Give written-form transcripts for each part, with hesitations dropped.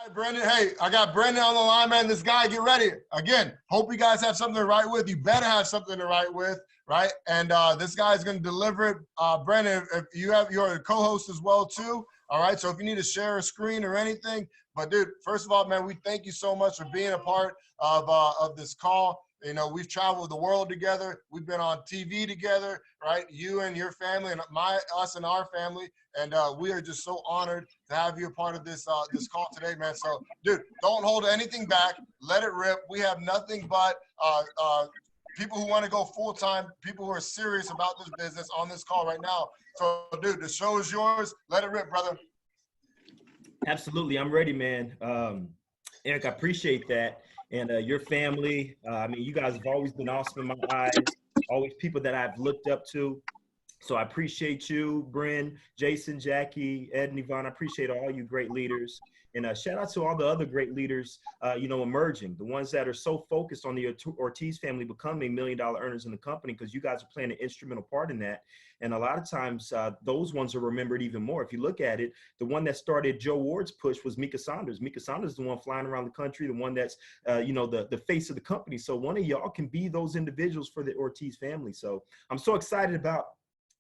right, Brendan. Hey, I got Brendan on the line, man. This guy, get ready. Again, hope you guys have something to write with. You better have something to write with, right? And this guy is going to deliver it. Brendan, if you have your co-host as well, too. All right, so if you need to share a screen or anything. But, dude, first of all, man, we thank you so much for being a part of this call. You know, we've traveled the world together. We've been on TV together, right? You and your family and us and our family. And we are just so honored to have you a part of this this call today, man. So, dude, don't hold anything back. Let it rip. We have nothing but people who want to go full-time, people who are serious about this business on this call right now. So, dude, the show is yours. Let it rip, brother. Absolutely. I'm ready, man. Eric, I appreciate that. And your family, I mean, you guys have always been awesome in my eyes, always people that I've looked up to. So I appreciate you, Bryn, Jason, Jackie, Ed, and Yvonne. I appreciate all you great leaders. And shout out to all the other great leaders, you know, emerging, the ones that are so focused on the Ortiz family becoming $1 million earners in the company, because you guys are playing an instrumental part in that. And a lot of times those ones are remembered even more. If you look at it, the one that started Joe Ward's push was Mika Saunders. Mika Saunders is the one flying around the country, the one that's, you know, the face of the company. So one of y'all can be those individuals for the Ortiz family. So I'm so excited about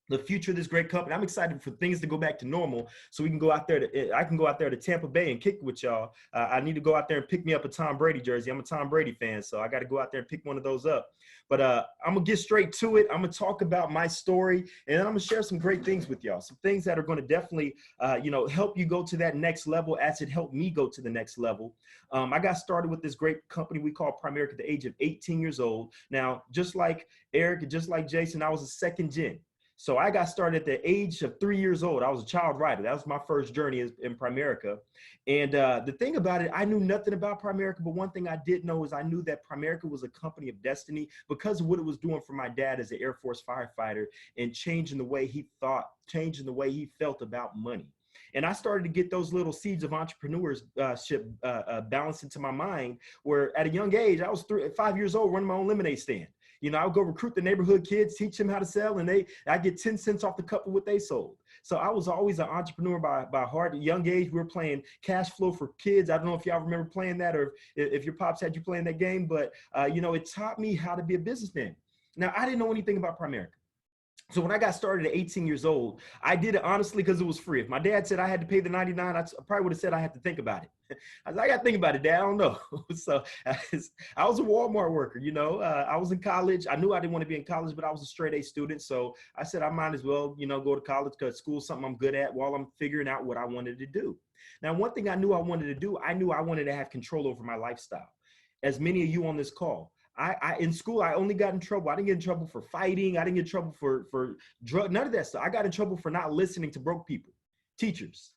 the future of this great company. I'm excited for things to go back to normal so we can go out there I can go out there to Tampa Bay and kick with y'all. I need to go out there and pick me up a Tom Brady jersey. I'm a Tom Brady fan, so I got to go out there and pick one of those up. But I'm going to get straight to it. I'm going to talk about my story, and then I'm going to share some great things with y'all, some things that are going to definitely, you know, help you go to that next level as it helped me go to the next level. I got started with this great company we call Primerica at the age of 18 years old. Now, just like Eric and just like Jason, I was a second gen. So I got started at the age of 3 years old. I was a child writer. That was my first journey in Primerica. And the thing about it, I knew nothing about Primerica, but one thing I did know is I knew that Primerica was a company of destiny because of what it was doing for my dad as an Air Force firefighter and changing the way he thought, changing the way he felt about money. And I started to get those little seeds of entrepreneurship balanced into my mind, where at a young age, I was 5 years old running my own lemonade stand. You know, I would go recruit the neighborhood kids, teach them how to sell, and I get 10 cents off the cup of what they sold. So I was always an entrepreneur by heart. At a young age, we were playing cash flow for kids. I don't know if y'all remember playing that or if your pops had you playing that game, but, you know, it taught me how to be a businessman. Now, I didn't know anything about Primerica. So when I got started at 18 years old, I did it honestly because it was free. If my dad said I had to pay the $99, I probably would have said I had to think about it. I was like, I got to think about it, Dad. I don't know. So I was a Walmart worker, you know. I was in college. I knew I didn't want to be in college, but I was a straight A student. So I said I might as well, you know, go to college because school's something I'm good at while I'm figuring out what I wanted to do. Now, one thing I knew I wanted to do, I knew I wanted to have control over my lifestyle. As many of you on this call, in school, I only got in trouble. I didn't get in trouble for fighting. I didn't get in trouble for drug, none of that stuff. I got in trouble for not listening to broke people, teachers.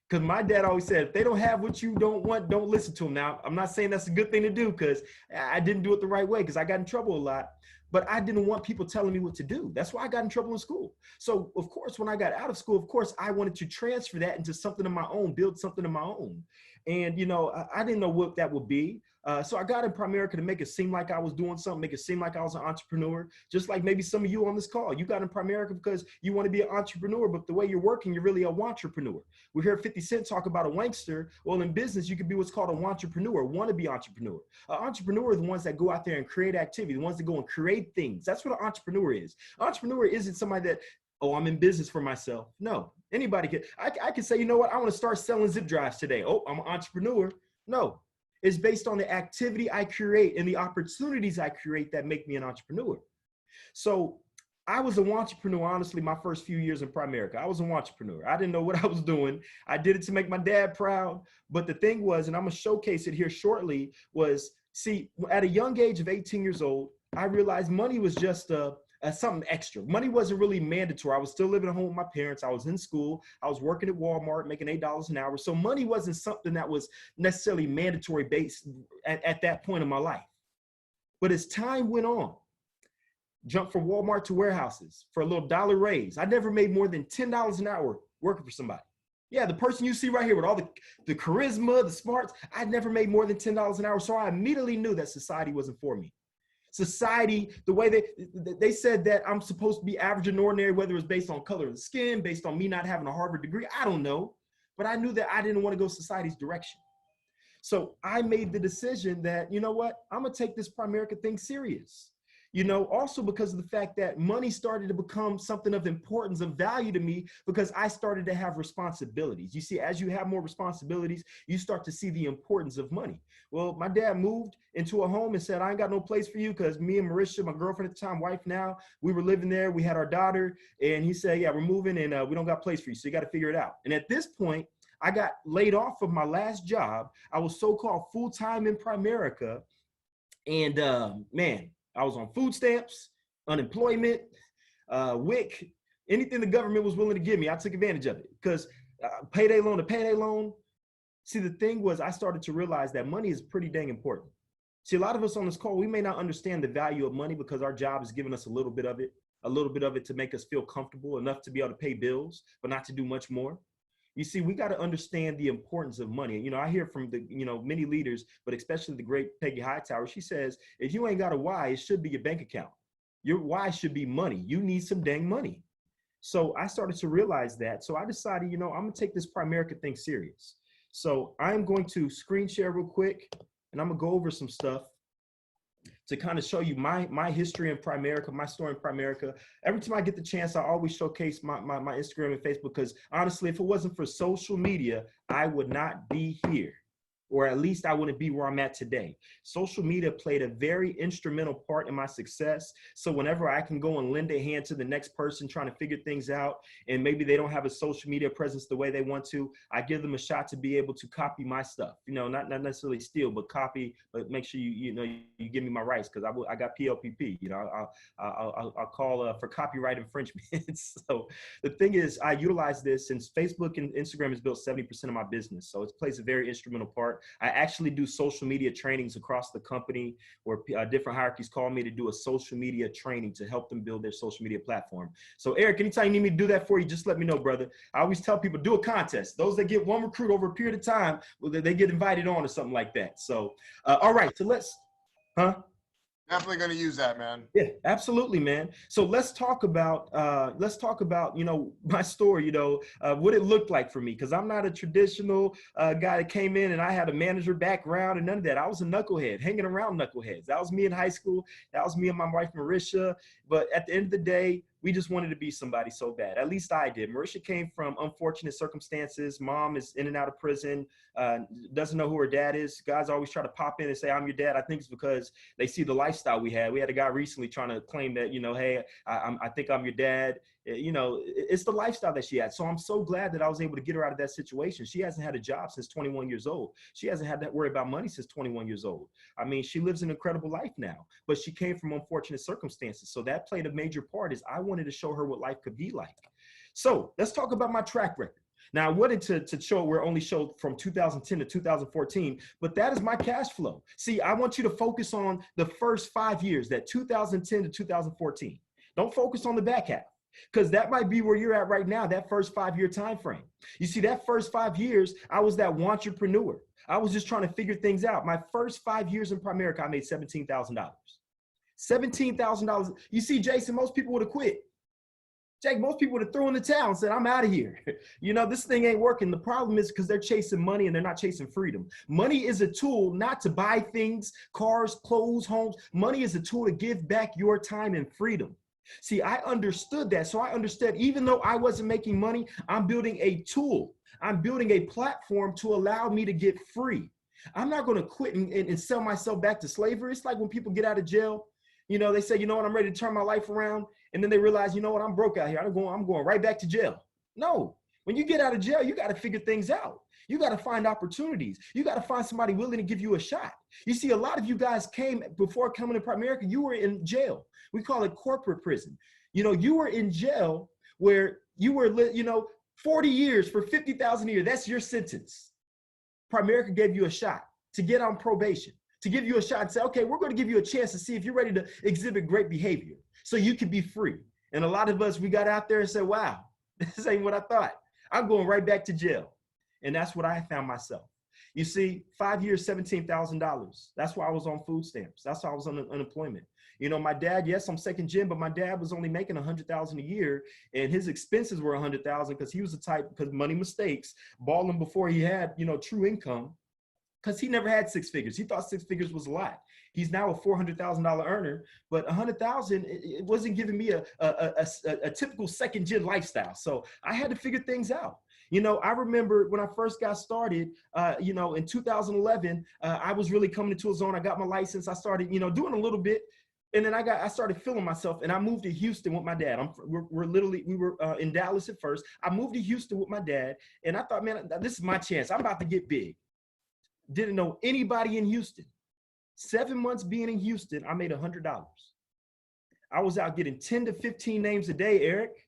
Because my dad always said, if they don't have what you don't want, don't listen to them. Now, I'm not saying that's a good thing to do because I didn't do it the right way because I got in trouble a lot. But I didn't want people telling me what to do. That's why I got in trouble in school. So, of course, when I got out of school, of course, I wanted to transfer that into something of my own, build something of my own. And, you know, I didn't know what that would be. So I got in Primerica to make it seem like I was doing something, make it seem like I was an entrepreneur, just like maybe some of you on this call. You got in Primerica because you want to be an entrepreneur, but the way you're working, you're really a wantrepreneur. We hear 50 Cent talk about a wankster. Well, in business, you could be what's called a wantrepreneur, wannabe entrepreneur. An entrepreneur is the ones that go out there and create activity, the ones that go and create things. That's what an entrepreneur is. An entrepreneur isn't somebody that, oh, I'm in business for myself. No, anybody can. I can say, you know what? I want to start selling zip drives today. Oh, I'm an entrepreneur. No. It's based on the activity I create and the opportunities I create that make me an entrepreneur. So I was an entrepreneur, honestly, my first few years in Primerica. I was an entrepreneur. I didn't know what I was doing. I did it to make my dad proud. But the thing was, and I'm going to showcase it here shortly, was, see, at a young age of 18 years old, I realized money was just something extra. Money wasn't really mandatory. I was still living at home with my parents. I was in school. I was working at Walmart, making $8 an hour. So money wasn't something that was necessarily mandatory based at that point in my life. But as time went on, jumped from Walmart to warehouses for a little dollar raise. I never made more than $10 an hour working for somebody. Yeah, the person you see right here with all the charisma, the smarts, I never made more than $10 an hour. So I immediately knew that society wasn't for me. Society, the way they said that I'm supposed to be average and ordinary, whether it's based on color of the skin, based on me not having a Harvard degree, I don't know. But I knew that I didn't want to go society's direction. So I made the decision that, you know what, I'm gonna take this Primerica thing serious. You know, also because of the fact that money started to become something of importance, of value to me, because I started to have responsibilities. You see, as you have more responsibilities, you start to see the importance of money. Well, my dad moved into a home and said, I ain't got no place for you, because me and Marisha, my girlfriend at the time, wife now, we were living there. We had our daughter, and he said, yeah, we're moving, and we don't got a place for you, so you got to figure it out. And at this point, I got laid off of my last job. I was so-called full-time in Primerica, and man, I was on food stamps, unemployment, WIC, anything the government was willing to give me, I took advantage of it, because payday loan to payday loan. See, the thing was, I started to realize that money is pretty dang important. See, a lot of us on this call, we may not understand the value of money because our job is giving us a little bit of it to make us feel comfortable enough to be able to pay bills, but not to do much more. You see, we got to understand the importance of money. You know, I hear from the, many leaders, but especially the great Peggy Hightower. She says, if you ain't got a why, it should be your bank account. Your why should be money. You need some dang money. So I started to realize that. So I decided, I'm going to take this Primerica thing serious. So I'm going to screen share real quick, and I'm going to go over some stuff to kind of show you my history in Primerica, my story in Primerica. Every time I get the chance, I always showcase my Instagram and Facebook, because honestly, if it wasn't for social media, I would not be here. Or at least I wouldn't be where I'm at today. Social media played a very instrumental part in my success. So whenever I can go and lend a hand to the next person trying to figure things out, and maybe they don't have a social media presence the way they want to, I give them a shot to be able to copy my stuff. Not necessarily steal, but copy, but make sure you give me my rights, because I got PLPP. I'll call for copyright infringement. So the thing is, I utilize this, since Facebook and Instagram has built 70% of my business. So it plays a very instrumental part. I actually do social media trainings across the company, where different hierarchies call me to do a social media training to help them build their social media platform. So Eric, anytime you need me to do that for you, just let me know, brother. I always tell people, do a contest. Those that get one recruit over a period of time, well, they get invited on or something like that. So, all right, so Definitely going to use that, man. Yeah, absolutely, man. So let's talk about my story, what it looked like for me, because I'm not a traditional guy that came in and I had a manager background and none of that. I was a knucklehead, hanging around knuckleheads. That was me in high school. That was me and my wife, Marisha. But at the end of the day, we just wanted to be somebody so bad. At least I did. Marisha came from unfortunate circumstances. Mom is in and out of prison, doesn't know who her dad is. Guys always try to pop in and say, I'm your dad. I think it's because they see the lifestyle we had. We had a guy recently trying to claim that, hey, I think I'm your dad. It's the lifestyle that she had. So I'm so glad that I was able to get her out of that situation. She hasn't had a job since 21 years old. She hasn't had to worry about money since 21 years old. I mean, she lives an incredible life now, but she came from unfortunate circumstances. So that played a major part. Is I wanted to show her what life could be like. So let's talk about my track record. Now, I wanted to show where only showed from 2010 to 2014, but that is my cash flow. See, I want you to focus on the first 5 years, that 2010 to 2014. Don't focus on the back half, because that might be where you're at right now, that first 5-year time frame. You see, that first 5 years, I was that entrepreneur. I was just trying to figure things out. My first 5 years in Primerica, I made $17,000. $17,000. You see, Jason, most people would have quit. Jake, most people would have thrown in the towel and said, I'm out of here. This thing ain't working. The problem is because they're chasing money and they're not chasing freedom. Money is a tool not to buy things, cars, clothes, homes. Money is a tool to give back your time and freedom. See, I understood that. So I understood, even though I wasn't making money, I'm building a tool. I'm building a platform to allow me to get free. I'm not going to quit and sell myself back to slavery. It's like when people get out of jail, they say, what, I'm ready to turn my life around. And then they realize, what, I'm broke out here. I'm going right back to jail. No, when you get out of jail, you got to figure things out. You got to find opportunities. You got to find somebody willing to give you a shot. You see, a lot of you guys came before coming to Primerica, you were in jail. We call it corporate prison. You were in jail where you were, 40 years for $50,000 a year. That's your sentence. Primerica gave you a shot to get on probation, to give you a shot and say, okay, we're going to give you a chance to see if you're ready to exhibit great behavior so you can be free. And a lot of us, we got out there and said, wow, this ain't what I thought. I'm going right back to jail. And that's what I found myself. You see, 5 years, $17,000. That's why I was on food stamps. That's why I was on unemployment. My dad, yes, I'm second gen, but my dad was only making $100,000 a year, and his expenses were $100,000 because he was the type, because money mistakes, balling before he had, true income. because he never had six figures. He thought six figures was a lot. He's now a $400,000 earner, but 100,000, it wasn't giving me a typical second gen lifestyle. So I had to figure things out. You know, I remember when I first got started, you know, in 2011, I was really coming into a zone. I got my license. I started, you know, doing a little bit. And then I started feeling myself, and I moved to Houston with my dad. We were in Dallas at first. I moved to Houston with my dad, and I thought, man, this is my chance. I'm about to get big. Didn't know anybody in Houston. 7 months being in Houston, I made $100. I was out getting 10 to 15 names a day, Eric.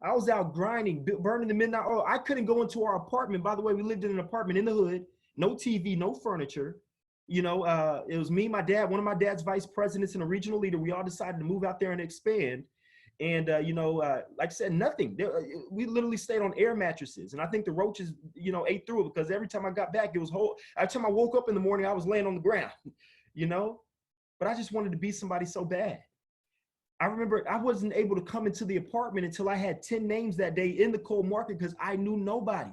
I was out grinding, burning the midnight oil. I couldn't go into our apartment. By the way, we lived in an apartment in the hood, no TV, no furniture. You know, it was me, my dad, one of my dad's vice presidents and a regional leader. We all decided to move out there and expand. And, you know, like I said, nothing. We literally stayed on air mattresses. And I think the roaches, you know, ate through it, because every time I got back, it was every time I woke up in the morning, I was laying on the ground, you know, but I just wanted to be somebody so bad. I remember I wasn't able to come into the apartment until I had 10 names that day in the cold market, because I knew nobody.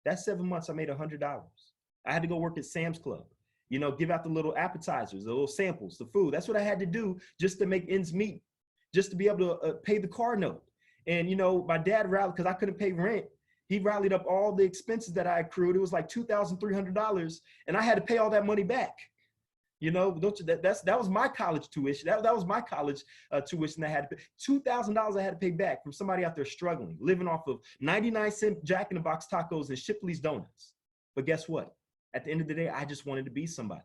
That 7 months, I made $100. I had to go work at Sam's Club. You know, give out the little appetizers, the little samples, the food. That's what I had to do just to make ends meet, just to be able to pay the car note. And, you know, my dad rallied, because I couldn't pay rent. He rallied up all the expenses that I accrued. It was like $2,300. And I had to pay all that money back. You know, that was my college tuition. That was my college tuition I had to pay. $2,000 I had to pay back from somebody out there struggling, living off of 99-cent Jack in the Box tacos and Shipley's donuts. But guess what? At the end of the day, I just wanted to be somebody.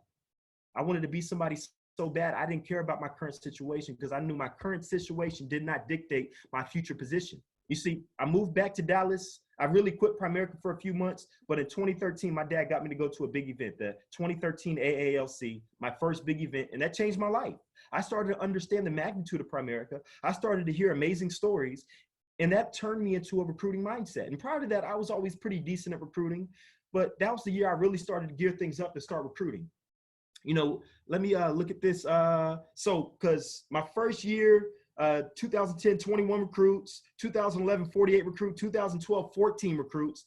I wanted to be somebody so bad. I didn't care about my current situation, because I knew my current situation did not dictate my future position. You see, I moved back to Dallas. I really quit Primerica for a few months, but in 2013, my dad got me to go to a big event, the 2013 AALC, my first big event, and that changed my life. I started to understand the magnitude of Primerica. I started to hear amazing stories, and that turned me into a recruiting mindset. And prior to that, I was always pretty decent at recruiting. But that was the year I really started to gear things up to start recruiting. You know, let me look at this. Because my first year, 2010, 21 recruits, 2011, 48 recruits, 2012, 14 recruits,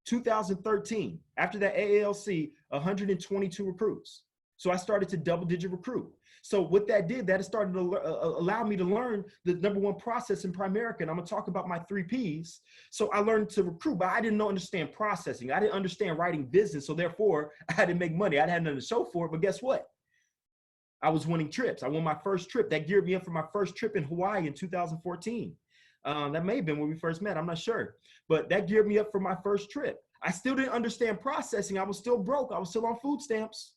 2013, after that AALC, 122 recruits. So I started to double-digit recruit. So what that did, that started to allow me to learn the #1 process in Primerica. And I'm going to talk about my 3 Ps. So I learned to recruit, but I didn't understand processing. I didn't understand writing business. So therefore, I had to make money. I had nothing to show for it. But guess what? I was winning trips. I won my first trip. That geared me up for my first trip in Hawaii in 2014. That may have been when we first met. I'm not sure. But that geared me up for my first trip. I still didn't understand processing. I was still broke. I was still on food stamps.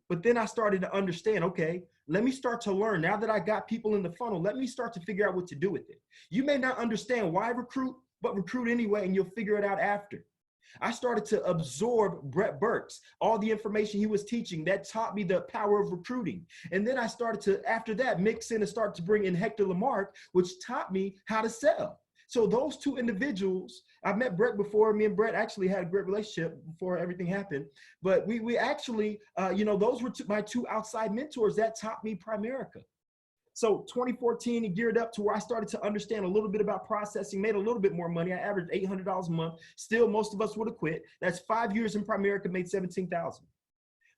But then I started to understand, okay, let me start to learn. Now that I got people in the funnel, let me start to figure out what to do with it. You may not understand why recruit, but recruit anyway, and you'll figure it out after. I started to absorb Brett Burks, all the information he was teaching that taught me the power of recruiting. And then I started to, after that, mix in and start to bring in Hector Lamarck, which taught me how to sell. So those 2 individuals, I've met Brett before. Me and Brett actually had a great relationship before everything happened. But we actually, you know, those were my 2 outside mentors that taught me Primerica. So 2014, it geared up to where I started to understand a little bit about processing, made a little bit more money. I averaged $800 a month. Still, most of us would have quit. That's 5 years in Primerica, made $17,000.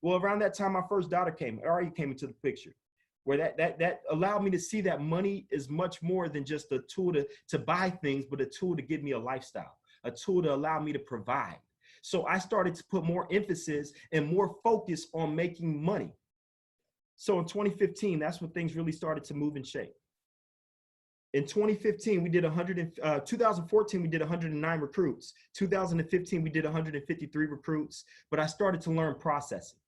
Well, around that time, my first daughter already came into the picture, where that allowed me to see that money is much more than just a tool to buy things, but a tool to give me a lifestyle, a tool to allow me to provide. So I started to put more emphasis and more focus on making money. So in 2015, that's when things really started to move and shape. In 2015, we did 2014, we did 109 recruits. 2015, we did 153 recruits, but I started to learn processing.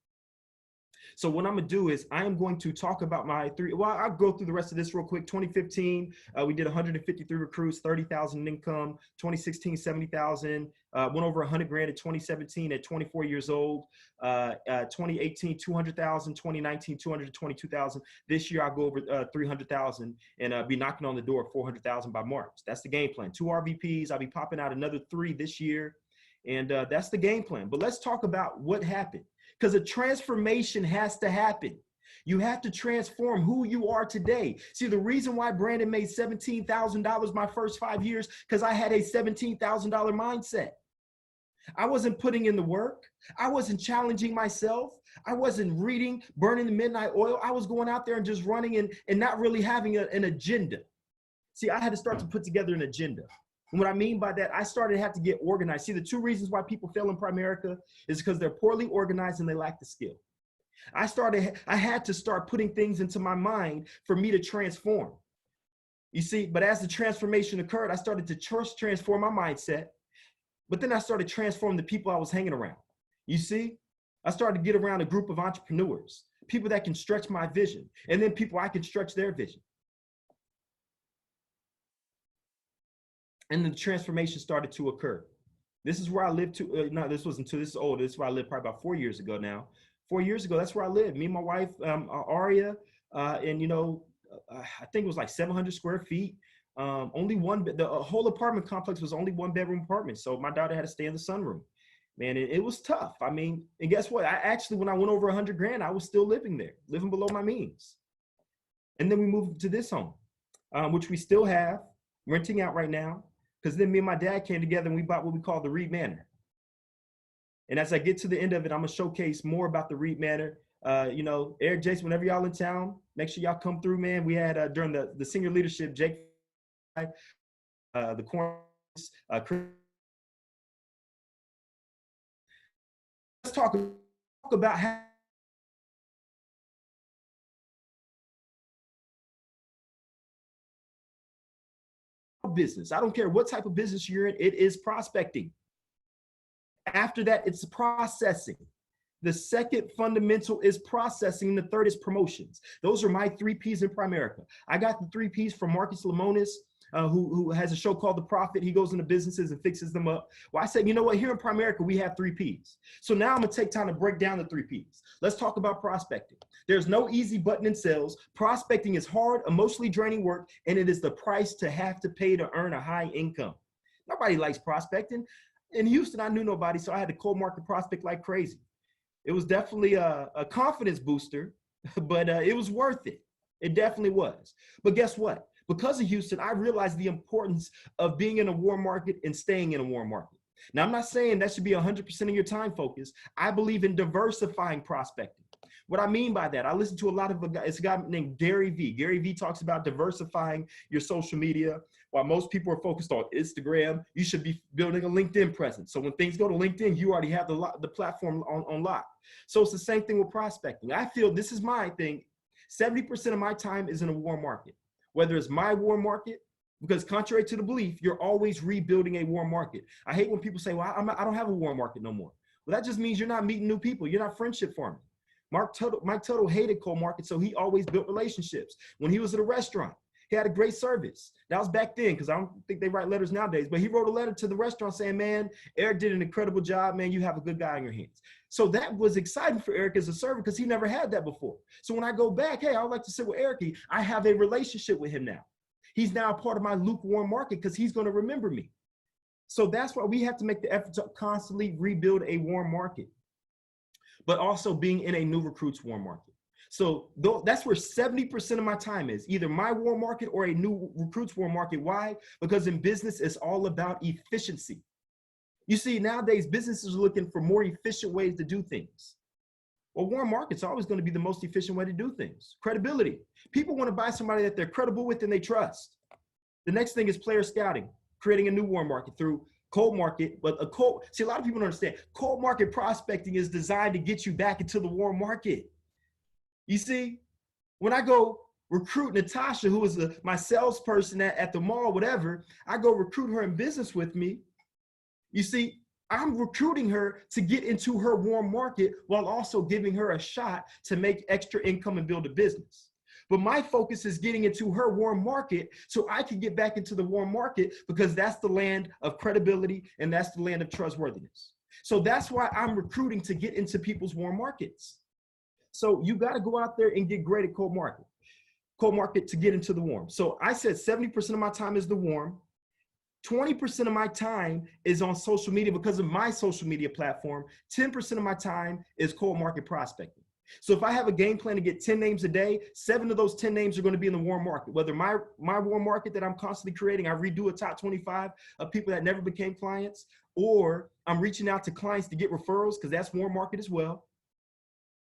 So what I'm gonna do is I am going to talk about my 3, well, I'll go through the rest of this real quick. 2015, we did 153 recruits, 30,000 income. 2016, 70,000, went over 100 grand in 2017 at 24 years old. 2018, 200,000, 2019, 222,000. This year I'll go over 300,000 and be knocking on the door of 400,000 by March. That's the game plan. 2 RVPs, I'll be popping out another 3 this year. And that's the game plan. But let's talk about what happened. Because a transformation has to happen. You have to transform who you are today. See, the reason why Brandon made $17,000 my first 5 years, because I had a $17,000 mindset. I wasn't putting in the work. I wasn't challenging myself. I wasn't reading, burning the midnight oil. I was going out there and just running and not really having an agenda. See, I had to start to put together an agenda. And what I mean by that, I started to have to get organized. See, the two reasons why people fail in Primerica is because they're poorly organized and they lack the skill. I had to start putting things into my mind for me to transform. You see, but as the transformation occurred, I started to transform my mindset, but then I started transforming the people I was hanging around. You see, I started to get around a group of entrepreneurs, people that can stretch my vision, and then people I can stretch their vision. And the transformation started to occur. This is where I lived no, this wasn't too, this is old. This is where I lived probably about 4 years ago now. 4 years ago, that's where I lived. Me and my wife, Aria, and I think it was like 700 square feet. Only one, the whole apartment complex was only 1-bedroom apartment. So my daughter had to stay in the sunroom. Man, it was tough. I mean, and guess what? When I went over 100 grand, I was still living there, living below my means. And then we moved to this home, which we still have, renting out right now. Because then me and my dad came together and we bought what we call the Reed Manor. And as I get to the end of it, I'm gonna showcase more about the Reed Manor. Eric, Jason, whenever y'all in town, make sure y'all come through, man. We had during the senior leadership, Jake, the corners, Chris. Let's talk about how business. I don't care what type of business you're in, it is prospecting. After that, it's processing. The second fundamental is processing. The third is promotions. Those are my 3 Ps in Primerica. I got the 3 Ps from Marcus Lemonis, who has a show called The Profit. He goes into businesses and fixes them up. Well, I said, you know what? Here in Primerica, we have 3 Ps. So now I'm going to take time to break down the 3 Ps. Let's talk about prospecting. There's no easy button in sales. Prospecting is hard, emotionally draining work, and it is the price to have to pay to earn a high income. Nobody likes prospecting. In Houston, I knew nobody, so I had to cold market prospect like crazy. It was definitely a confidence booster, but it was worth it. It definitely was. But guess what? Because of Houston, I realized the importance of being in a warm market and staying in a warm market. Now, I'm not saying that should be 100% of your time focus. I believe in diversifying prospecting. What I mean by that, I listen to a lot of it's a guy named Gary V. Gary V talks about diversifying your social media. While most people are focused on Instagram, you should be building a LinkedIn presence. So when things go to LinkedIn, you already have the platform on lock. So it's the same thing with prospecting. I feel this is my thing. 70% of my time is in a warm market, whether it's my warm market, because contrary to the belief, you're always rebuilding a warm market. I hate when people say, well, I don't have a warm market no more. Well, that just means you're not meeting new people. You're not friendship farming. Mike Tuttle hated cold market, so he always built relationships. When he was at a restaurant, he had a great service. That was back then, because I don't think they write letters nowadays, but he wrote a letter to the restaurant saying, man, Eric did an incredible job, man, you have a good guy on your hands. So that was exciting for Eric as a server because he never had that before. So when I go back, hey, I would like to sit with Eric. I have a relationship with him now. He's now a part of my lukewarm market because he's going to remember me. So that's why we have to make the effort to constantly rebuild a warm market, but also being in a new recruit's warm market. So that's where 70% of my time is, either my warm market or a new recruit's warm market. Why? Because in business, it's all about efficiency. You see, nowadays, businesses are looking for more efficient ways to do things. Well, warm market's always going to be the most efficient way to do things. Credibility. People want to buy somebody that they're credible with and they trust. The next thing is player scouting, creating a new warm market through cold market, but see, a lot of people don't understand. Cold market prospecting is designed to get you back into the warm market. You see, when I go recruit Natasha, who is my salesperson at the mall, whatever, I go recruit her in business with me. You see, I'm recruiting her to get into her warm market while also giving her a shot to make extra income and build a business. But my focus is getting into her warm market so I can get back into the warm market, because that's the land of credibility and that's the land of trustworthiness. So that's why I'm recruiting to get into people's warm markets. So you got to go out there and get great at cold market to get into the warm. So I said 70% of my time is the warm. 20% of my time is on social media because of my social media platform. 10% of my time is cold market prospecting. So if I have a game plan to get 10 names a day, 7 of those 10 names are going to be in the warm market. Whether my warm market that I'm constantly creating, I redo a top 25 of people that never became clients, or I'm reaching out to clients to get referrals because that's warm market as well.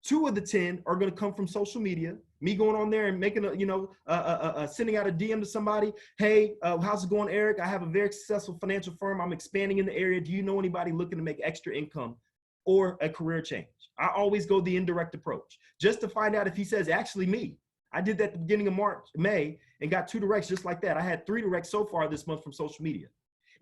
2 of the 10 are going to come from social media. Me going on there and making sending out a DM to somebody. Hey, how's it going, Eric? I have a very successful financial firm. I'm expanding in the area. Do you know anybody looking to make extra income or a career change? I always go the indirect approach just to find out if he says, actually me. I did that at the beginning of May, and got 2 directs just like that. I had 3 directs so far this month from social media.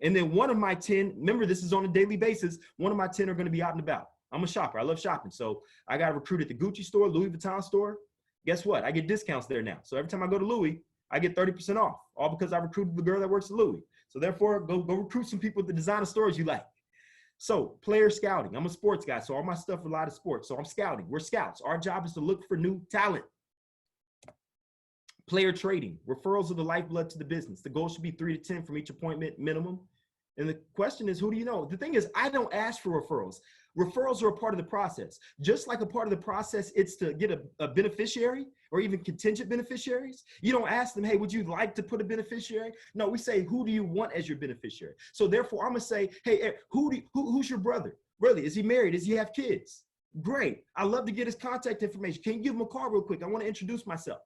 And then one of my 10, remember this is on a daily basis, one of my 10 are going to be out and about. I'm a shopper. I love shopping. So I got recruited at the Gucci store, Louis Vuitton store. Guess what? I get discounts there now. So every time I go to Louis, I get 30% off, all because I recruited the girl that works at Louis. So therefore, go recruit some people at the designer stores you like. So player scouting. I'm a sports guy, so all my stuff related to sports. So I'm scouting. We're scouts. Our job is to look for new talent. Player trading. Referrals are the lifeblood to the business. The goal should be 3 to 10 from each appointment minimum. And the question is, who do you know? The thing is, I don't ask for referrals. Referrals are a part of the process. Just like a part of the process, it's to get a beneficiary or even contingent beneficiaries. You don't ask them, hey, would you like to put a beneficiary? No, we say, who do you want as your beneficiary? So therefore, I'm going to say, hey, who's your brother? Really, is he married? Does he have kids? Great. I'd love to get his contact information. Can you give him a call real quick? I want to introduce myself.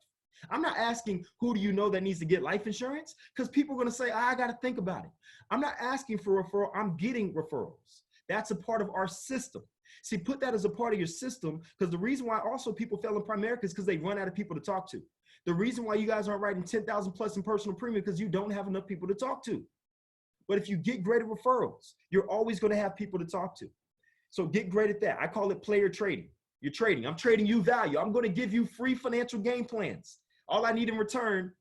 I'm not asking who do you know that needs to get life insurance, because people are going to say, I got to think about it. I'm not asking for referral. I'm getting referrals. That's a part of our system. See, put that as a part of your system, because the reason why also people fail in Primerica is because they run out of people to talk to. The reason why you guys aren't writing 10,000 plus in personal premium because you don't have enough people to talk to. But if you get great at referrals, you're always going to have people to talk to. So get great at that. I call it player trading. You're trading. I'm trading you value. I'm going to give you free financial game plans. All I need in return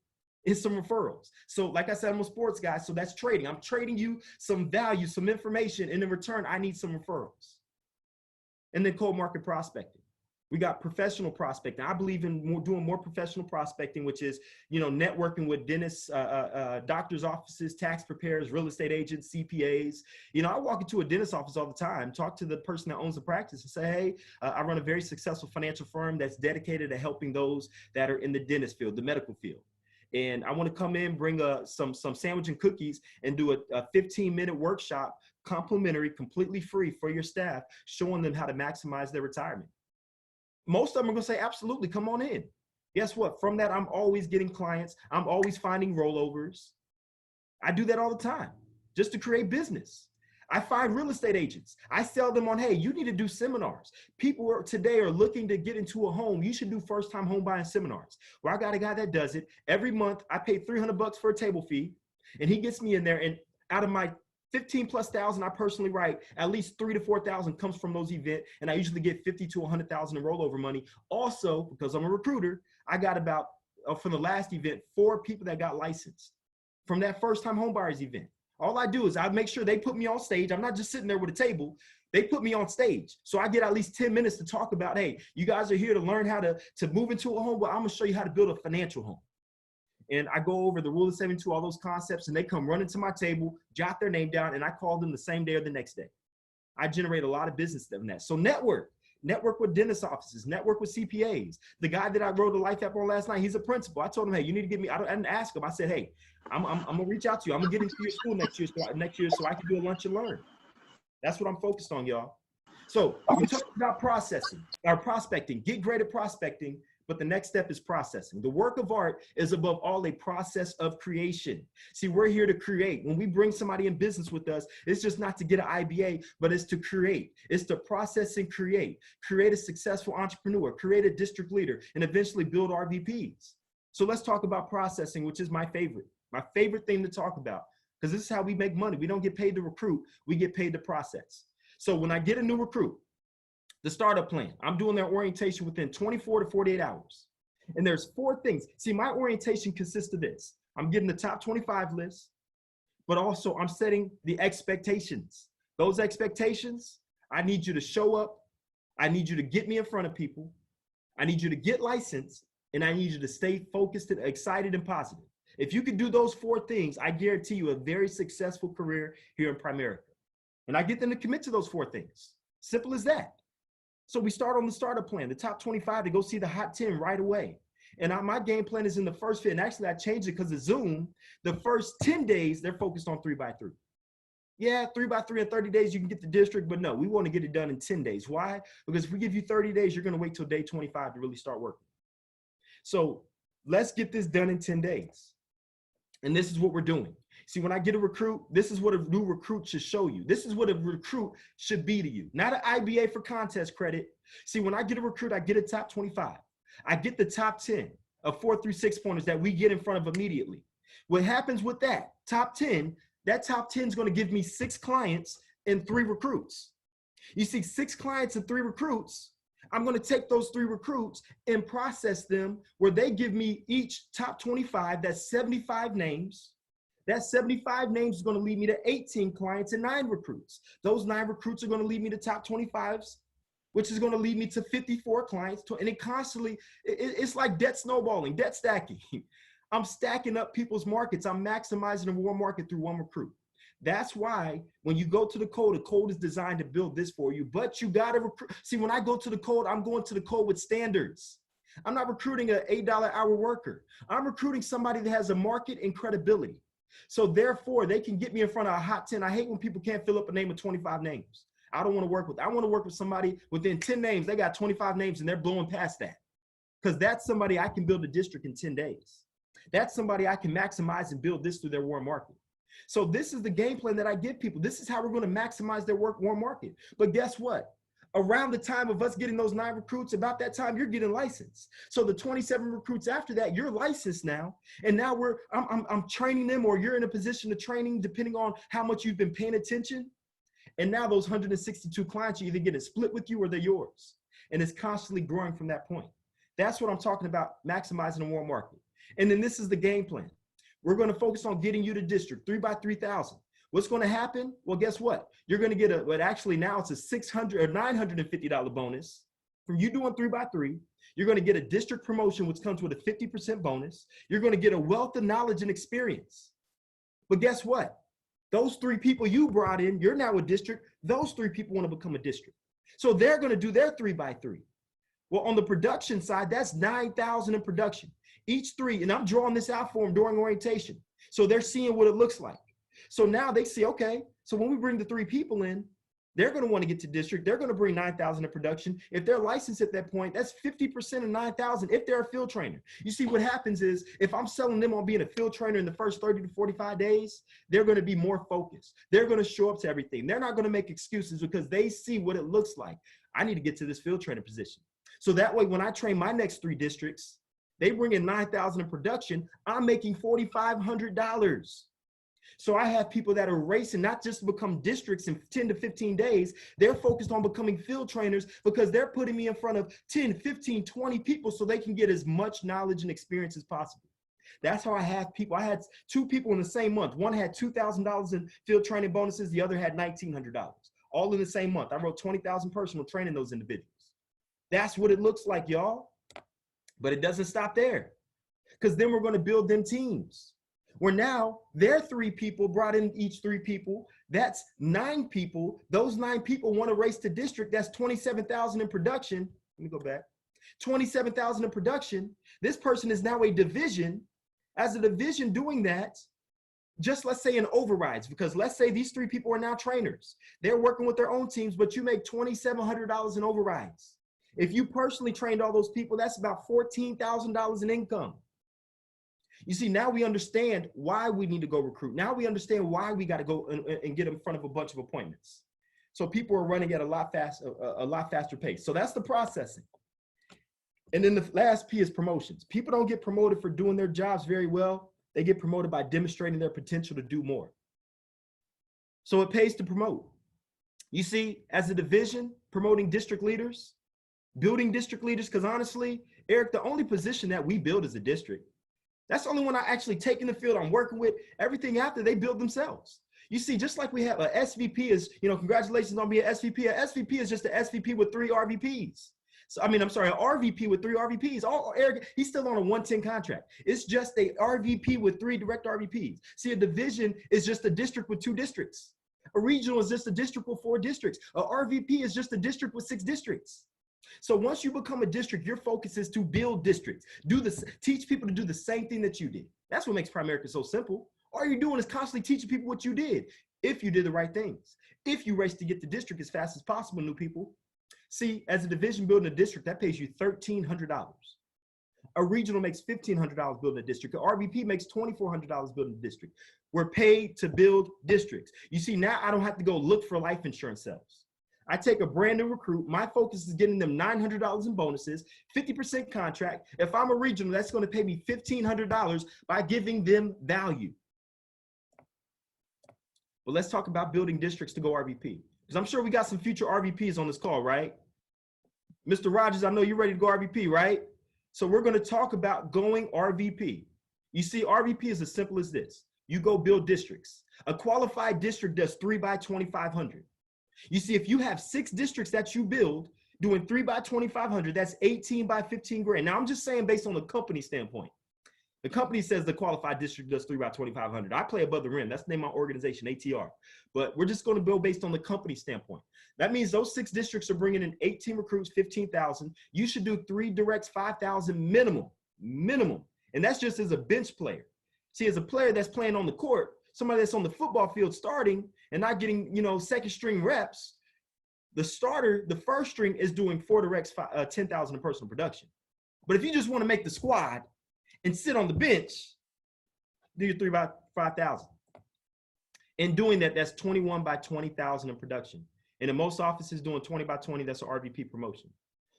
is some referrals. So like I said, I'm a sports guy, so that's trading. I'm trading you some value, some information, and in return, I need some referrals. And then cold market prospecting. We got professional prospecting. I believe in doing more professional prospecting, which is, networking with dentists, doctors' offices, tax preparers, real estate agents, CPAs. I walk into a dentist's office all the time, talk to the person that owns the practice and say, hey, I run a very successful financial firm that's dedicated to helping those that are in the dentist field, the medical field. And I want to come in, bring some sandwich and cookies and do a 15-minute workshop, complimentary, completely free for your staff, showing them how to maximize their retirement. Most of them are going to say, absolutely, come on in. Guess what? From that, I'm always getting clients. I'm always finding rollovers. I do that all the time just to create business. I find real estate agents. I sell them on, hey, you need to do seminars. People today are looking to get into a home. You should do first-time home buying seminars. Well, I got a guy that does it. Every month, I pay $300 for a table fee, and he gets me in there, and out of my 15,000+ I personally write, at least 3,000 to 4,000 comes from those events, and I usually get 50,000 to 100,000 in rollover money. Also, because I'm a recruiter, I got about, from the last event, 4 people that got licensed from that first-time homebuyers event. All I do is I make sure they put me on stage. I'm not just sitting there with a table. They put me on stage. So I get at least 10 minutes to talk about, hey, you guys are here to learn how to move into a home, but I'm going to show you how to build a financial home. And I go over the rule of 72, all those concepts, and they come running to my table, jot their name down, and I call them the same day or the next day. I generate a lot of business from that. So network with dentist offices, network with CPAs. The guy that I wrote a life app on last night, he's a principal. I told him, hey, you need to get me, I didn't ask him. I said, hey, I'm going to reach out to you. I'm going to get into your school next year so I can do a lunch and learn. That's what I'm focused on, y'all. So we talked about prospecting, get great at prospecting. But the next step is processing. The work of art is above all a process of creation. See, we're here to create. When we bring somebody in business with us, it's just not to get an IBA, but it's to create. It's to process and create. Create a successful entrepreneur, create a district leader, and eventually build RVPs. So let's talk about processing, which is my favorite thing to talk about, because this is how we make money. We don't get paid to recruit. We get paid to process. So when I get a new recruit, the startup plan, I'm doing their orientation within 24 to 48 hours. And there's 4 things. See, my orientation consists of this. I'm getting the top 25 list, but also I'm setting the expectations. Those expectations, I need you to show up. I need you to get me in front of people. I need you to get licensed, and I need you to stay focused and excited and positive. If you can do those 4 things, I guarantee you a very successful career here in Primerica. And I get them to commit to those 4 things. Simple as that. So we start on the startup plan, the top 25 to go see the hot 10 right away. And my game plan is in the first fit. And actually I changed it because of Zoom. The first 10 days, they're focused on 3x3. Yeah, 3x3 in 30 days, you can get the district, but no, we want to get it done in 10 days. Why? Because if we give you 30 days, you're going to wait till day 25 to really start working. So let's get this done in 10 days. And this is what we're doing. See, when I get a recruit, this is what a new recruit should show you. This is what a recruit should be to you, not an IBA for contest credit. See, when I get a recruit, I get a top 25. I get the top 10 of 4 through 6 pointers that we get in front of immediately. What happens with that top 10, that top 10 is going to give me 6 clients and 3 recruits. You see, 6 clients and 3 recruits, I'm going to take those 3 recruits and process them where they give me each top 25, that's 75 names. That 75 names is going to lead me to 18 clients and 9 recruits. Those 9 recruits are going to lead me to top 25s, which is going to lead me to 54 clients. And it constantly, it's like debt snowballing, debt stacking. I'm stacking up people's markets. I'm maximizing the warm market through one recruit. That's why when you go to the code is designed to build this for you, but you got to recruit. See, when I go to the code, I'm going to the code with standards. I'm not recruiting an $8 hour worker. I'm recruiting somebody that has a market and credibility. So therefore, they can get me in front of a hot 10. I hate when people can't fill up a name with 25 names. I don't want to work with. I want to work with somebody within 10 names. They got 25 names and they're blowing past that. Because that's somebody I can build a district in 10 days. That's somebody I can maximize and build this through their warm market. So this is the game plan that I give people. This is how we're going to maximize their warm market. But guess what? Around the time of us getting those 9 recruits, about that time, you're getting licensed. So the 27 recruits after that, you're licensed now. And now I'm training them, or you're in a position of training depending on how much you've been paying attention. And now those 162 clients, you either get it split with you or they're yours. And it's constantly growing from that point. That's what I'm talking about, maximizing the warm market. And then this is the game plan. We're going to focus on getting you to district 3 by 3,000. What's going to happen? well, guess what? You're going to get but actually now it's a $600 or $950 bonus from you doing 3 by 3. You're going to get a district promotion, which comes with a 50% bonus. You're going to get a wealth of knowledge and experience. But guess what? Those 3 people you brought in, you're now a district. Those 3 people want to become a district. So they're going to do their 3 by 3. Well, on the production side, that's 9,000 in production. Each 3, and I'm drawing this out for them during orientation. So they're seeing what it looks like. So now they see, okay, so when we bring the 3 people in, they're going to want to get to district. They're going to bring 9,000 in production. If they're licensed at that point, that's 50% of 9,000 if they're a field trainer. You see, what happens is if I'm selling them on being a field trainer in the first 30 to 45 days, they're going to be more focused. They're going to show up to everything. They're not going to make excuses because they see what it looks like. I need to get to this field trainer position. So that way, when I train my next 3 districts, they bring in 9,000 in production, I'm making $4,500. So I have people that are racing not just to become districts in 10 to 15 days. They're focused on becoming field trainers because they're putting me in front of 10, 15, 20 people so they can get as much knowledge and experience as possible. That's how I have people. I had 2 people in the same month. One had $2,000 in field training bonuses. The other had $1,900, all in the same month. I wrote 20,000 personal training those individuals. That's what it looks like, y'all. But it doesn't stop there, because then we're going to build them teams where now their 3 people brought in each 3 people. That's 9 people. Those 9 people want to race to district. That's 27,000 in production. Let me go back. 27,000 in production. This person is now a division. As a division doing that, just let's say in overrides, because let's say these 3 people are now trainers. They're working with their own teams, but you make $2,700 in overrides. If you personally trained all those people, that's about $14,000 in income. You see, now we understand why we need to go recruit. Now we understand why we got to go and get in front of a bunch of appointments. So people are running at a lot faster pace. So that's the processing. And then the last P is promotions. People don't get promoted for doing their jobs very well. They get promoted by demonstrating their potential to do more. So it pays to promote. You see, as a division, promoting district leaders, building district leaders, because honestly, Eric, the only position that we build is a district. That's the only one I actually take in the field I'm working with. Everything after, they build themselves. You see, just like we have a SVP is, congratulations on being an SVP. A SVP is just an SVP with 3 RVPs. So, I'm sorry, an RVP with 3 RVPs. Eric, he's still on a 110 contract. It's just a RVP with 3 direct RVPs. See, a division is just a district with 2 districts. A regional is just a district with 4 districts. A RVP is just a district with 6 districts. So once you become a district, your focus is to build districts. Teach people to do the same thing that you did. That's what makes Primerica so simple. All you're doing is constantly teaching people what you did. if you did the right things, if you race to get the district as fast as possible, new people. See, as a division building a district, that pays you $1,300. A regional makes $1,500 building a district. An RVP makes $2,400 building a district. We're paid to build districts. You see, now I don't have to go look for life insurance sales. I take a brand new recruit. My focus is getting them $900 in bonuses, 50% contract. If I'm a regional, that's going to pay me $1,500 by giving them value. Well, let's talk about building districts to go RVP. Because I'm sure we got some future RVPs on this call, right? Mr. Rogers, I know you're ready to go RVP, right? So we're going to talk about going RVP. You see, RVP is as simple as this. You go build districts. A qualified district does 3 by 2,500. You see, if you have 6 districts that you build doing 3 by 2,500, that's 18 by 15 grand. Now, I'm just saying based on the company standpoint. The company says the qualified district does 3 by 2,500. I play above the rim. That's the name of my organization, ATR. But we're just going to build based on the company standpoint. That means those 6 districts are bringing in 18 recruits, 15,000. You should do 3 directs, 5,000 minimum. And that's just as a bench player. See, as a player that's playing on the court, somebody that's on the football field starting and not getting, second string reps, the starter, the first string is doing 4 directs, 10,000 in personal production. But if you just want to make the squad and sit on the bench, do your 3 by 5,000. In doing that, that's 21 by 20,000 in production. And in most offices doing 20 by 20, that's an RVP promotion.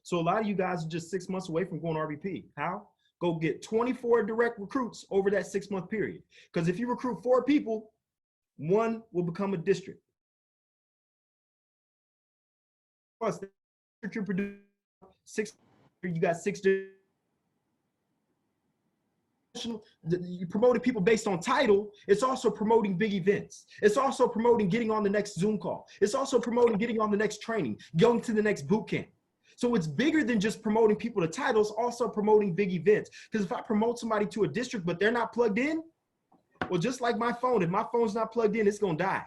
So a lot of you guys are just 6 months away from going RVP. How? Go get 24 direct recruits over that 6-month period. Because if you recruit 4 people, 1 will become a district. Plus, you're producing 6, you got 6 you promoting people based on title. It's also promoting big events. It's also promoting getting on the next Zoom call. It's also promoting getting on the next training, going to the next boot camp. So it's bigger than just promoting people to titles, also promoting big events. Because if I promote somebody to a district, but they're not plugged in, well, just like my phone, if my phone's not plugged in, it's going to die.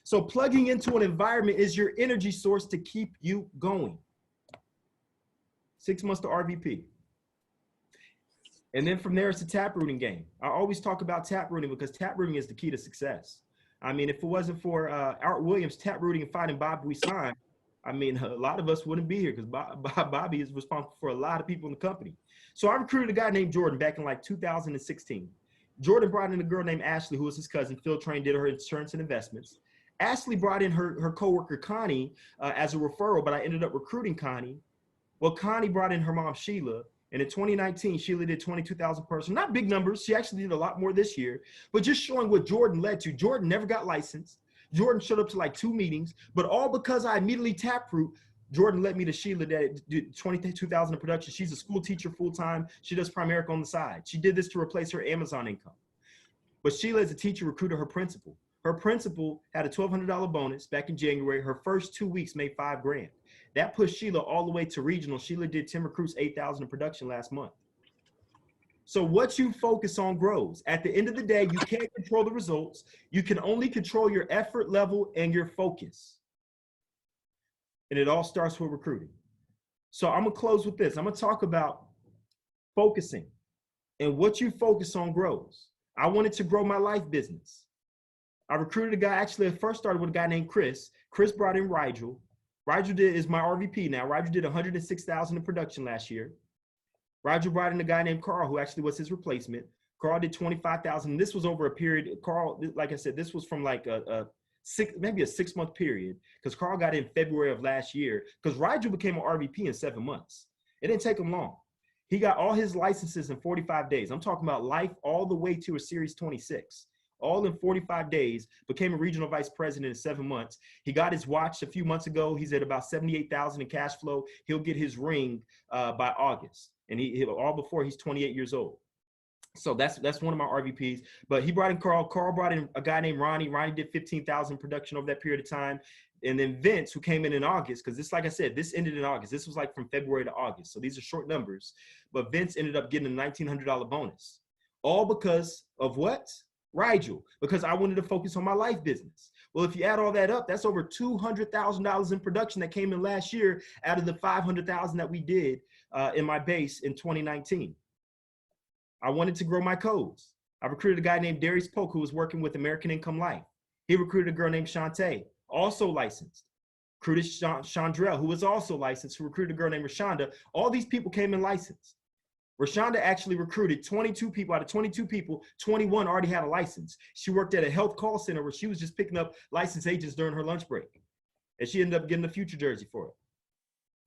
So plugging into an environment is your energy source to keep you going. 6 months to RVP. And then from there, it's a taprooting game. I always talk about taprooting because taprooting is the key to success. I mean, if it wasn't for Art Williams taprooting and fighting Bob Buisan, I mean, a lot of us wouldn't be here because Bobby is responsible for a lot of people in the company. So I recruited a guy named Jordan back in like 2016. Jordan brought in a girl named Ashley, who was his cousin. Phil trained, did her insurance and investments. Ashley brought in her coworker, Connie, as a referral, but I ended up recruiting Connie. Well, Connie brought in her mom, Sheila. And in 2019, Sheila did 22,000 personal. Not big numbers. She actually did a lot more this year, but just showing what Jordan led to. Jordan never got licensed. Jordan showed up to like 2 meetings, but all because I immediately taproot, Jordan led me to Sheila that did 22,000 in production. She's a school teacher full-time. She does Primerica on the side. She did this to replace her Amazon income. But Sheila, as a teacher, recruited her principal. Her principal had a $1,200 bonus back in January. Her first 2 weeks made $5 grand. That pushed Sheila all the way to regional. Sheila did 10 recruits, 8,000 in production last month. So what you focus on grows. At the end of the day, you can't control the results. You can only control your effort level and your focus. And it all starts with recruiting. So I'm gonna close with this. I'm gonna talk about focusing, and what you focus on grows. I wanted to grow my life business. I recruited a guy, actually I first started with a guy named Chris. Chris brought in Rigel. Rigel is my RVP now. Rigel did 106,000 in production last year. Rigel brought in a guy named Carl, who actually was his replacement. Carl did 25,000. This was over a period. Carl, like I said, this was from like maybe a 6-month period, because Carl got in February of last year, because Rigel became an RVP in 7 months. It didn't take him long. He got all his licenses in 45 days. I'm talking about life all the way to a Series 26. All in 45 days, became a regional vice president in 7 months. He got his watch a few months ago. He's at about 78,000 in cash flow. He'll get his ring by August, and he'll all before he's 28 years old. So that's one of my RVPs. But he brought in Carl. Carl brought in a guy named Ronnie. Ronnie did 15,000 production over that period of time. And then Vince, who came in August, because this, like I said, this ended in August. This was like from February to August. So these are short numbers. But Vince ended up getting a $1,900 bonus. All because of what? Rigel, because I wanted to focus on my life business. Well, if you add all that up, that's over $200,000 in production that came in last year out of the 500,000 that we did in my base in 2019. I wanted to grow my codes. I recruited a guy named Darius Polk, who was working with American Income Life. He recruited a girl named Shantae, also licensed. Recruited Chandrell, who was also licensed, who recruited a girl named Rashonda. All these people came in licensed. Rashonda actually recruited 22 people. Out of 22 people, 21 already had a license. She worked at a health call center where she was just picking up licensed agents during her lunch break. And she ended up getting a future jersey for it.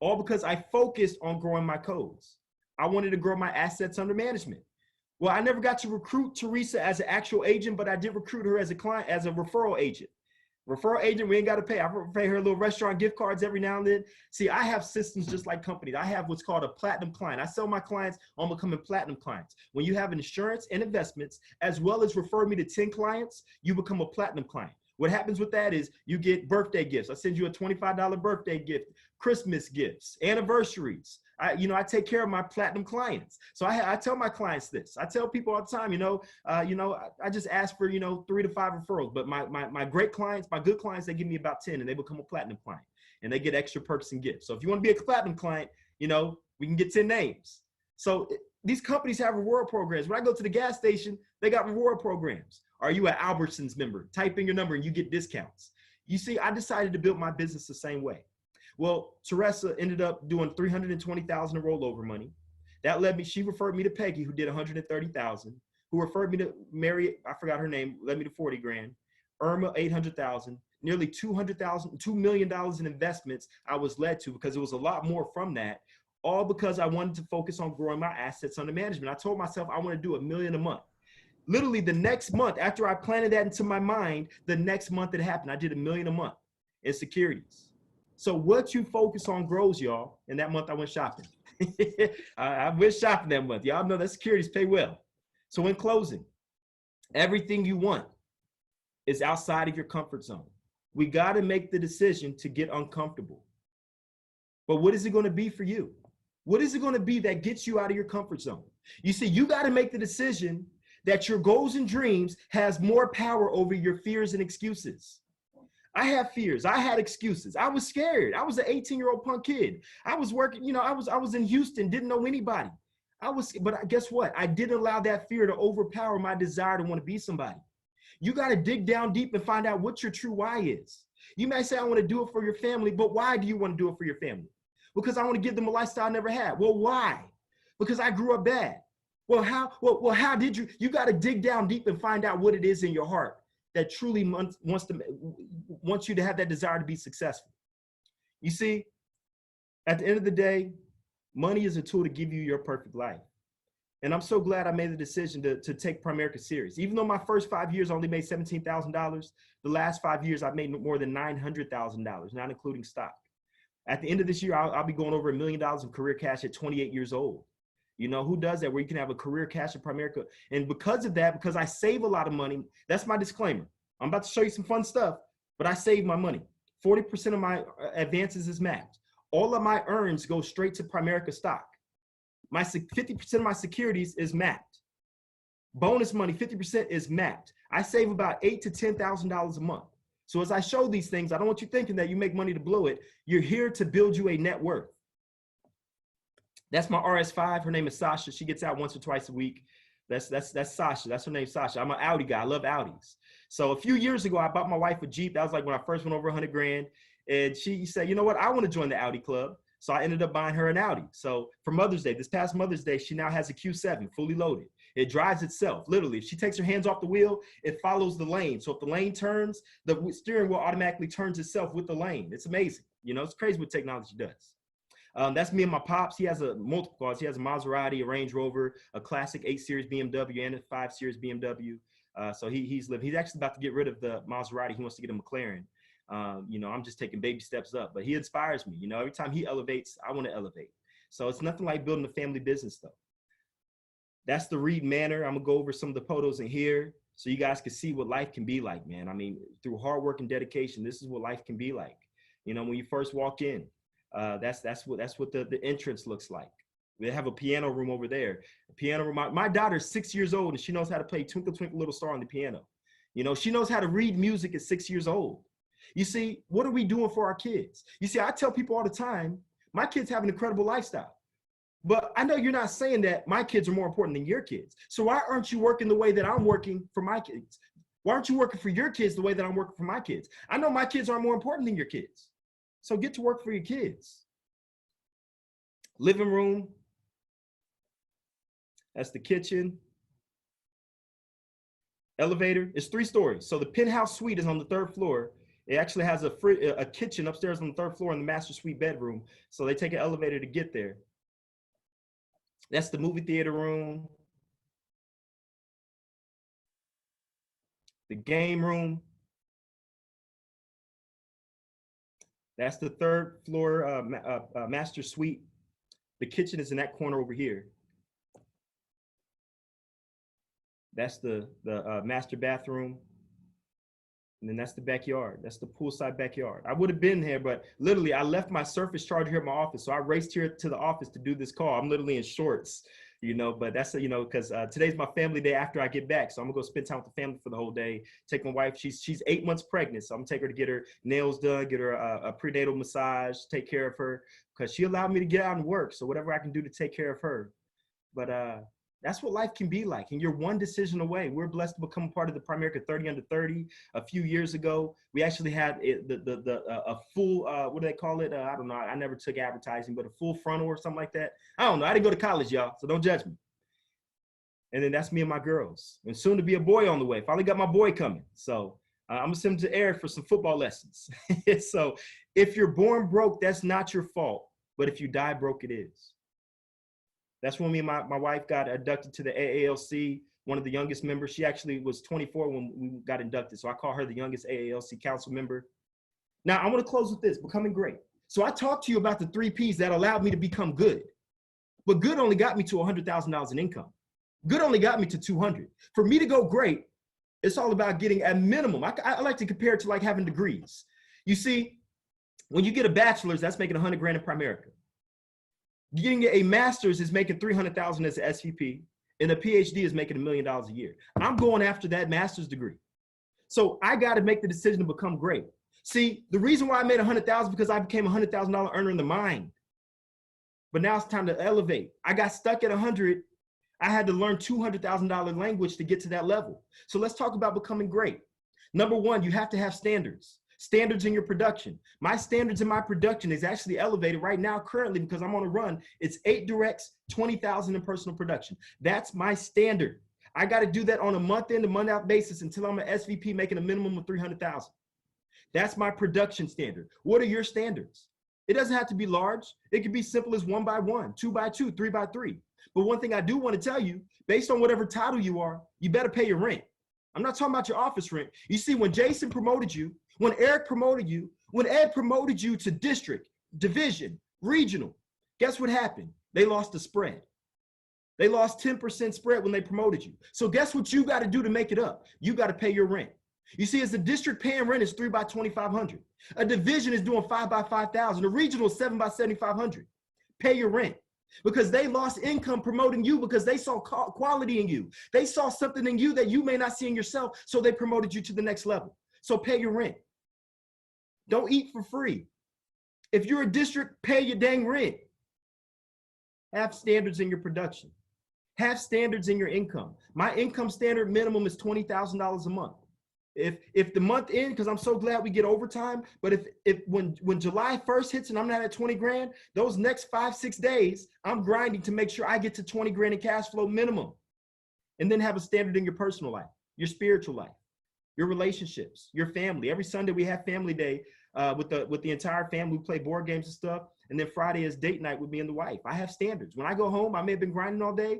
All because I focused on growing my codes. I wanted to grow my assets under management. Well, I never got to recruit Teresa as an actual agent, but I did recruit her as a client, as a referral agent. Referral agent, we ain't got to pay. I pay her little restaurant gift cards every now and then. See, I have systems just like companies. I have what's called a platinum client. I sell my clients on becoming platinum clients. When you have insurance and investments, as well as refer me to 10 clients, you become a platinum client. What happens with that is you get birthday gifts. I send you a $25 birthday gift, Christmas gifts, anniversaries. I take care of my platinum clients. So I tell my clients this. I tell people all the time, I just ask for, 3 to 5 referrals. But my great clients, my good clients, they give me about 10 and they become a platinum client. And they get extra perks and gifts. So if you want to be a platinum client, we can get 10 names. So these companies have reward programs. When I go to the gas station, they got reward programs. Are you an Albertsons member? Type in your number and you get discounts. You see, I decided to build my business the same way. Well, Teresa ended up doing $320,000 in rollover money. That led me, she referred me to Peggy, who did $130,000, who referred me to Mary, I forgot her name, led me to 40 grand, Irma, 800,000, nearly $200,000, $2 million in investments I was led to, because it was a lot more from that, all because I wanted to focus on growing my assets under management. I told myself I want to do $1 million a month. Literally the next month, after I planted that into my mind, the next month it happened. I did $1 million a month in securities. So what you focus on grows, y'all. And that month I went shopping. I went shopping that month. Y'all know that securities pay well. So in closing, everything you want is outside of your comfort zone. We got to make the decision to get uncomfortable. But what is it going to be for you? What is it going to be that gets you out of your comfort zone? You see, you got to make the decision that your goals and dreams has more power over your fears and excuses. I have fears. I had excuses. I was scared. I was an 18-year-old punk kid. I was working, I was in Houston, didn't know anybody. But guess what? I didn't allow that fear to overpower my desire to want to be somebody. You got to dig down deep and find out what your true why is. You may say, I want to do it for your family, but why do you want to do it for your family? Because I want to give them a lifestyle I never had. Well, why? Because I grew up bad. Well, how did you? You got to dig down deep and find out what it is in your heart that truly wants you to have that desire to be successful. You see, at the end of the day, money is a tool to give you your perfect life. And I'm so glad I made the decision to take Primerica serious. Even though my first 5 years I only made $17,000, the last 5 years I've made more than $900,000, not including stock. At the end of this year, I'll be going over $1 million in career cash at 28 years old. Who does that, where you can have a career cash at Primerica? And because of that, because I save a lot of money, that's my disclaimer. I'm about to show you some fun stuff, but I save my money. 40% of my advances is mapped. All of my earns go straight to Primerica stock. 50% of my securities is mapped. Bonus money, 50% is mapped. I save about $8,000 to $10,000 a month. So as I show these things, I don't want you thinking that you make money to blow it. You're here to build you a net worth. That's my RS5. Her name is Sasha. She gets out once or twice a week. That's Sasha. That's her name, Sasha. I'm an Audi guy. I love Audis. So a few years ago, I bought my wife a Jeep. That was like when I first went over 100 grand. And she said, you know what? I want to join the Audi club. So I ended up buying her an Audi. So for Mother's Day, this past Mother's Day, she now has a Q7 fully loaded. It drives itself. Literally, if she takes her hands off the wheel, it follows the lane. So if the lane turns, the steering wheel automatically turns itself with the lane. It's amazing. It's crazy what technology does. That's me and my pops. He has multiple cars. He has a Maserati, a Range Rover, a classic 8 Series BMW, and a 5 Series BMW. So he's actually about to get rid of the Maserati. He wants to get a McLaren. I'm just taking baby steps up, but he inspires me. Every time he elevates, I want to elevate. So it's nothing like building a family business, though. That's the Reed Manor. I'm gonna go over some of the photos in here so you guys can see what life can be like, man. I mean, through hard work and dedication, this is what life can be like. When you first walk in. That's what the entrance looks like. They have a piano room over there. A piano room. My daughter's 6 years old and she knows how to play Twinkle Twinkle Little Star on the piano. She knows how to read music at 6 years old. You see, what are we doing for our kids? You see, I tell people all the time, my kids have an incredible lifestyle. But I know you're not saying that my kids are more important than your kids. So why aren't you working the way that I'm working for my kids? Why aren't you working for your kids the way that I'm working for my kids? I know my kids are more important than your kids. So get to work for your kids. Living room. That's the kitchen. Elevator. It's 3 stories. So the penthouse suite is on the 3rd floor. It actually has a kitchen upstairs on the 3rd floor in the master suite bedroom. So they take an elevator to get there. That's the movie theater room. The game room. That's the 3rd floor master suite. The kitchen is in that corner over here. That's the master bathroom. And then that's the backyard. That's the poolside backyard. I would have been here, but literally I left my surface charger here at my office. So I raced here to the office to do this call. I'm literally in shorts, you know, but that's, you know, because today's my family day after I get back. So I'm gonna go spend time with the family for the whole day. Take my wife, she's 8 months pregnant. So I'm gonna take her to get her nails done, get her a prenatal massage, take care of her, because she allowed me to get out and work. So whatever I can do to take care of her. But that's what life can be like. And you're one decision away. We're blessed to become a part of the Primerica 30 under 30. A few years ago, we actually had a full, what do they call it? I don't know. I never took advertising, but a full frontal or something like that. I don't know. I didn't go to college, y'all, so don't judge me. And then that's me and my girls. And soon to be a boy on the way. Finally got my boy coming. So I'm going to send him to Eric for some football lessons. So if you're born broke, that's not your fault. But if you die broke, it is. That's when me and my wife got inducted to the AALC, one of the youngest members. She actually was 24 when we got inducted. So I call her the youngest AALC council member. Now I want to close with this, becoming great. So I talked to you about the 3 Ps that allowed me to become good. But good only got me to $100,000 in income. Good only got me to 200. For me to go great, it's all about getting a minimum. I like to compare it to like having degrees. You see, when you get a bachelor's, that's making 100 grand in Primerica. Getting a master's is making 300,000 as an SVP, and a PhD is making $1 million a year. I'm going after that master's degree. So I got to make the decision to become great. See, the reason why I made 100,000 because I became a $100,000 earner in the mind. But now it's time to elevate. I got stuck at 100. I had to learn $200,000 language to get to that level. So let's talk about becoming great. Number 1, you have to have standards. Standards in your production. My standards in my production is actually elevated right now currently because I'm on a run. It's 8 directs, 20,000 in personal production. That's my standard. I got to do that on a month in to month out basis until I'm an SVP making a minimum of 300,000. That's my production standard. What are your standards? It doesn't have to be large. It can be simple as 1 by 1, 2 by 2, 3 by 3. But one thing I do want to tell you, based on whatever title you are, you better pay your rent. I'm not talking about your office rent. You see, when Jason promoted you, when Eric promoted you, when Ed promoted you to district, division, regional, guess what happened? They lost the spread. They lost 10% spread when they promoted you. So guess what you got to do to make it up? You got to pay your rent. You see, as a district paying rent is 3 by 2,500. A division is doing 5 by 5,000. A regional is 7 by 7,500. Pay your rent. Because they lost income promoting you because they saw quality in you. They saw something in you that you may not see in yourself, so they promoted you to the next level. So pay your rent. Don't eat for free. If you're a district, pay your dang rent. Have standards in your production. Have standards in your income. My income standard minimum is $20,000 a month. If the month ends, because I'm so glad we get overtime, but if when July 1st hits and I'm not at 20 grand, those next 5-6 days, I'm grinding to make sure I get to 20 grand in cash flow minimum. And then have a standard in your personal life, your spiritual life, your relationships, your family. Every Sunday we have family day with the entire family. We play board games and stuff. And then Friday is date night with me and the wife. I have standards. When I go home, I may have been grinding all day,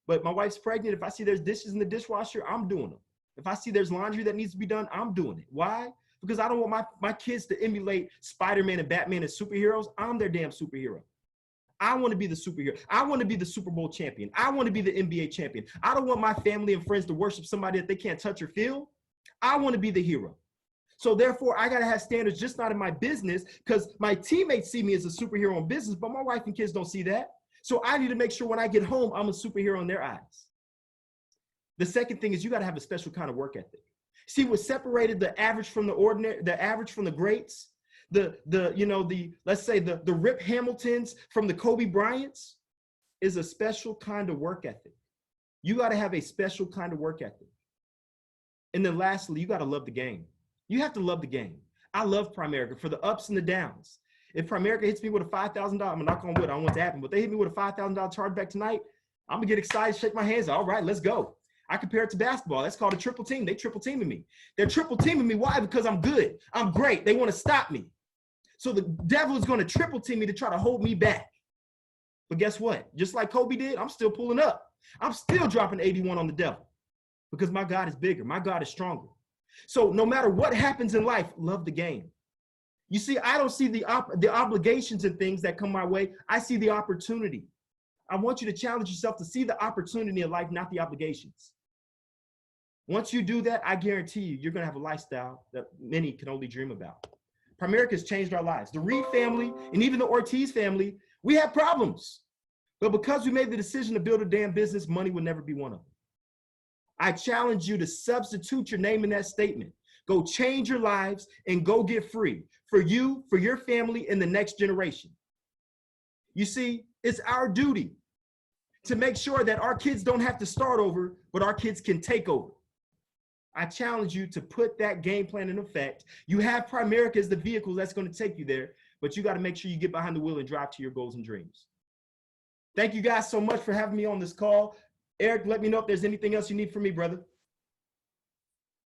but my wife's pregnant. If I see there's dishes in the dishwasher, I'm doing them. If I see there's laundry that needs to be done, I'm doing it. Why? Because I don't want my kids to emulate Spider-Man and Batman as superheroes. I'm their damn superhero. I want to be the superhero. I want to be the Super Bowl champion. I want to be the NBA champion. I don't want my family and friends to worship somebody that they can't touch or feel. I want to be the hero. So therefore, I got to have standards just not in my business because my teammates see me as a superhero in business, but my wife and kids don't see that. So I need to make sure when I get home, I'm a superhero in their eyes. The second thing is you got to have a special kind of work ethic. See what separated the average from the ordinary, the average from the greats, let's say the Rip Hamiltons from the Kobe Bryants is a special kind of work ethic. You got to have a special kind of work ethic. And then lastly, you got to love the game. You have to love the game. I love Primerica for the ups and the downs. If Primerica hits me with a $5,000, I'm gonna knock on wood, I don't want it to happen, but they hit me with a $5,000 chargeback tonight, I'm gonna get excited, shake my hands. All right, let's go. I compare it to basketball. That's called a triple team. They triple teaming me. They're triple teaming me. Why? Because I'm good. I'm great. They want to stop me. So the devil is going to triple team me to try to hold me back. But guess what? Just like Kobe did, I'm still pulling up. I'm still dropping 81 on the devil because my God is bigger. My God is stronger. So no matter what happens in life, love the game. You see, I don't see the obligations and things that come my way. I see the opportunity. I want you to challenge yourself to see the opportunity in life, not the obligations. Once you do that, I guarantee you, you're going to have a lifestyle that many can only dream about. Primerica has changed our lives. The Reed family and even the Ortiz family, we have problems. But because we made the decision to build a damn business, money will never be one of them. I challenge you to substitute your name in that statement. Go change your lives and go get free for you, for your family, and the next generation. You see, it's our duty to make sure that our kids don't have to start over, but our kids can take over. I challenge you to put that game plan in effect. You have Primerica as the vehicle that's going to take you there, but you got to make sure you get behind the wheel and drive to your goals and dreams. Thank you guys so much for having me on this call. Eric, let me know if there's anything else you need from me, brother.